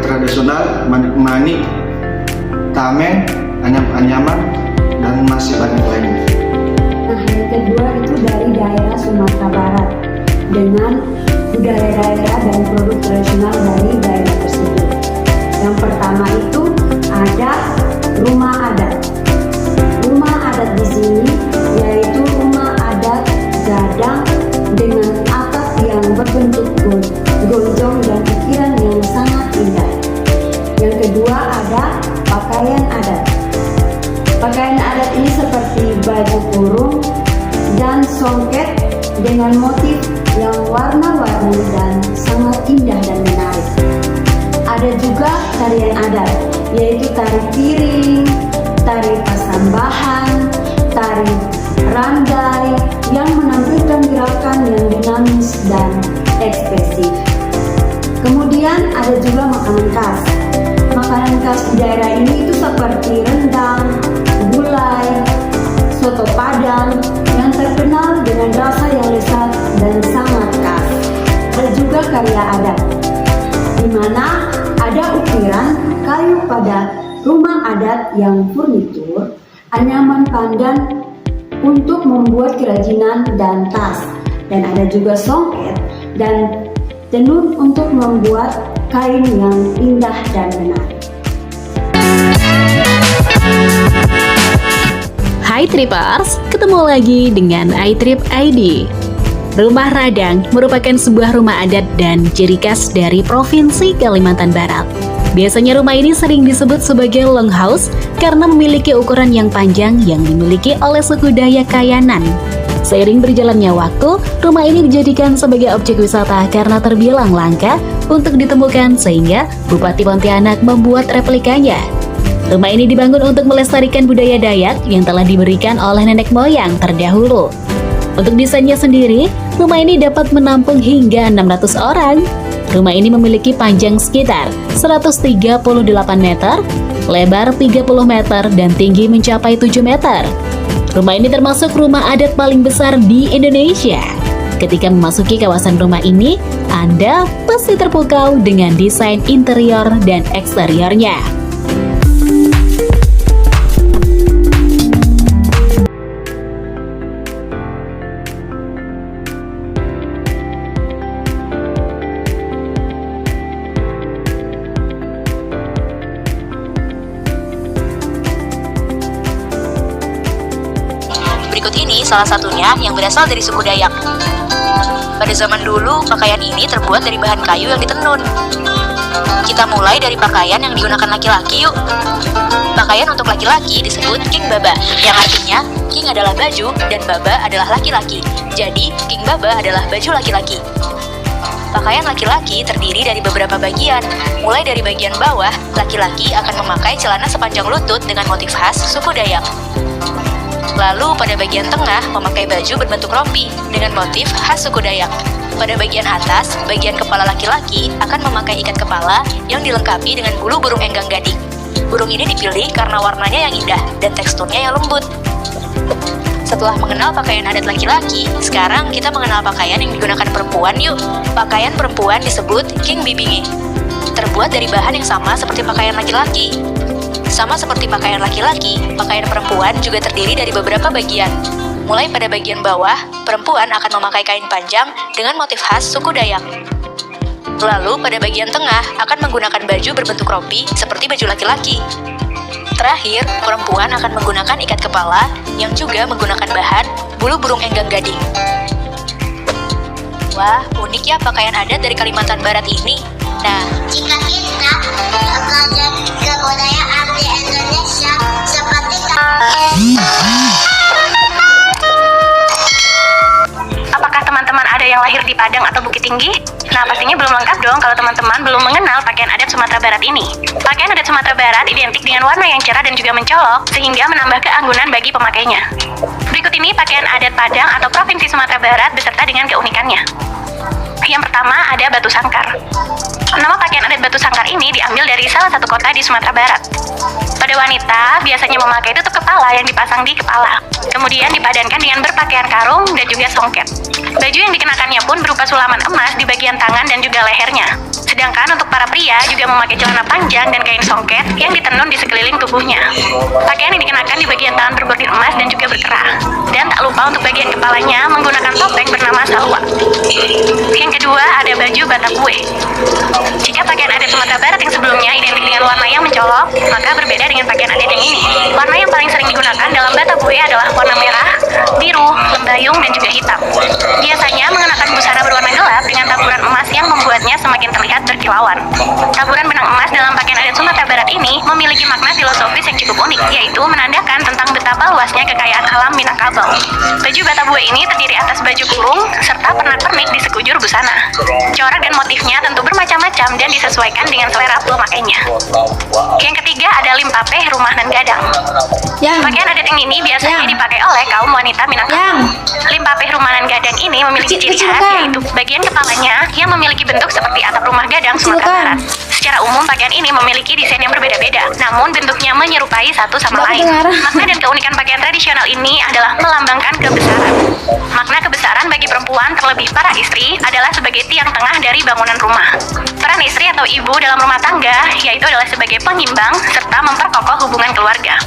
tradisional, manik-manik, tameng, anyam-anyaman, dan masih banyak lainnya. Nah, yang kedua itu dari daerah Sumatera Barat dengan budaya daerah dan produk tradisional dari daerah tersebut. Yang pertama itu ada rumah adat. Rumah adat di sini yaitu rumah adat gadang dengan atap yang berbentuk gonjong dan ukiran yang sangat indah. Yang kedua ada pakaian adat. Pakaian adat ini seperti baju kurung dan songket dengan motif yang warna-warni dan sangat indah dan menarik. Ada juga tarian adat, yaitu tari piring, tari pasambahan, tari randai yang menampilkan gerakan yang dinamis dan ekspresif. Kemudian ada juga makanan khas. Makanan khas di daerah ini itu seperti rendang, gulai, soto padang yang terkenal dengan rasa yang lezat dan sangat khas. Ada juga karya adat, di mana ada ukiran kayu pada rumah adat yang furnitur, anyaman pandan untuk membuat kerajinan dan tas, dan ada juga songket dan tenun untuk membuat kain yang indah dan menarik. Hai Tripers, ketemu lagi dengan iTrip ID. Rumah Radang merupakan sebuah rumah adat dan ciri khas dari Provinsi Kalimantan Barat. Biasanya rumah ini sering disebut sebagai longhouse karena memiliki ukuran yang panjang yang dimiliki oleh suku Dayak Kayanan. Seiring berjalannya waktu, rumah ini dijadikan sebagai objek wisata karena terbilang langka untuk ditemukan sehingga Bupati Pontianak membuat replikanya. Rumah ini dibangun untuk melestarikan budaya Dayak yang telah diberikan oleh nenek moyang terdahulu. Untuk desainnya sendiri, rumah ini dapat menampung hingga 600 orang. Rumah ini memiliki panjang sekitar 138 meter, lebar 30 meter, dan tinggi mencapai 7 meter. Rumah ini termasuk rumah adat paling besar di Indonesia. Ketika memasuki kawasan rumah ini, Anda pasti terpukau dengan desain interior dan eksteriornya. Berikut ini salah satunya yang berasal dari suku Dayak. Pada zaman dulu, pakaian ini terbuat dari bahan kayu yang ditenun. Kita mulai dari pakaian yang digunakan laki-laki yuk. Pakaian untuk laki-laki disebut king baba, yang artinya king adalah baju dan baba adalah laki-laki. Jadi, king baba adalah baju laki-laki. Pakaian laki-laki terdiri dari beberapa bagian. Mulai dari bagian bawah, laki-laki akan memakai celana sepanjang lutut dengan motif khas suku Dayak. Lalu pada bagian tengah memakai baju berbentuk rompi dengan motif khas suku Dayak. Pada bagian atas, bagian kepala laki-laki akan memakai ikat kepala yang dilengkapi dengan bulu burung enggang gading. Burung ini dipilih karena warnanya yang indah dan teksturnya yang lembut. Setelah mengenal pakaian adat laki-laki, sekarang kita mengenal pakaian yang digunakan perempuan yuk. Pakaian perempuan disebut king bibinge. Terbuat dari bahan yang sama seperti pakaian laki-laki. Sama seperti pakaian laki-laki, pakaian perempuan juga terdiri dari beberapa bagian. Mulai pada bagian bawah, perempuan akan memakai kain panjang dengan motif khas suku Dayak. Lalu pada bagian tengah akan menggunakan baju berbentuk rompi seperti baju laki-laki. Terakhir, perempuan akan menggunakan ikat kepala yang juga menggunakan bahan bulu burung enggang gading. Wah, unik ya pakaian adat dari Kalimantan Barat ini. Nah, jika kita belajar kebudayaan di Indonesia seperti apakah teman-teman ada yang lahir di Padang atau Bukit Tinggi? Nah, pastinya belum lengkap dong kalau teman-teman belum mengenal pakaian adat Sumatera Barat ini. Pakaian adat Sumatera Barat identik dengan warna yang cerah dan juga mencolok, sehingga menambah keanggunan bagi pemakainya. Berikut ini pakaian adat Padang atau Provinsi Sumatera Barat beserta dengan keunikannya. Yang pertama ada batu sangkar. Nama pakaian adat batu sangkar ini diambil dari salah satu kota di Sumatera Barat. Pada wanita biasanya memakai tutup kepala yang dipasang di kepala. Kemudian dipadankan dengan berpakaian karung dan juga songket. Baju yang dikenakannya pun berupa sulaman emas di bagian tangan dan juga lehernya. Sedangkan untuk para pria Ia juga memakai celana panjang dan kain songket yang ditenun di sekeliling tubuhnya. Pakaian yang dikenakan di bagian tangan berbordir emas dan juga berkerah. Dan tak lupa untuk bagian kepalanya menggunakan topeng bernama salwa. Yang kedua ada baju Batabue. Jika pakaian adat Sumatera Barat yang sebelumnya identik dengan warna yang mencolok, maka berbeda dengan pakaian adat yang ini. Warna yang paling sering digunakan dalam Batabue adalah warna merah, biru, lembayung, dan juga hitam. Biasanya mengenakan busana berwarna gelap dengan taburan emas yang membuatnya semakin terlihat berkilauan. Taburan benang emas dalam pakaian adat Sumatera Barat ini memiliki makna filosofis yang cukup unik, yaitu menandakan tentang betapa luasnya kekayaan alam Minangkabau. Baju Batabue ini terdiri atas baju kurung serta pernak-pernik di sekujur busana. Corak dan motifnya tentu bermacam-macam dan disesuaikan dengan selera pemakainya. Yang ketiga ada limpapeh rumah nan gadang. Pakaian adat yang ini biasanya dipakai oleh kaum wanita Minangkabau. Limpapeh rumah nan gadang ini memiliki ciri khas, yaitu bagian kepalanya yang memiliki bentuk seperti atap rumah gadang Sumatera Barat. Secara umum pakaian ini memiliki desain yang berbeda-beda, namun bentuknya menyerupai satu sama lain. Makna dan keunikan pakaian tradisional ini adalah melambangkan kebesaran. Makna kebesaran bagi perempuan, terlebih para istri, adalah sebagai tiang tengah dari bangunan rumah. Peran istri atau ibu dalam rumah tangga yaitu adalah sebagai pengimbang serta memperkokoh hubungan keluarga.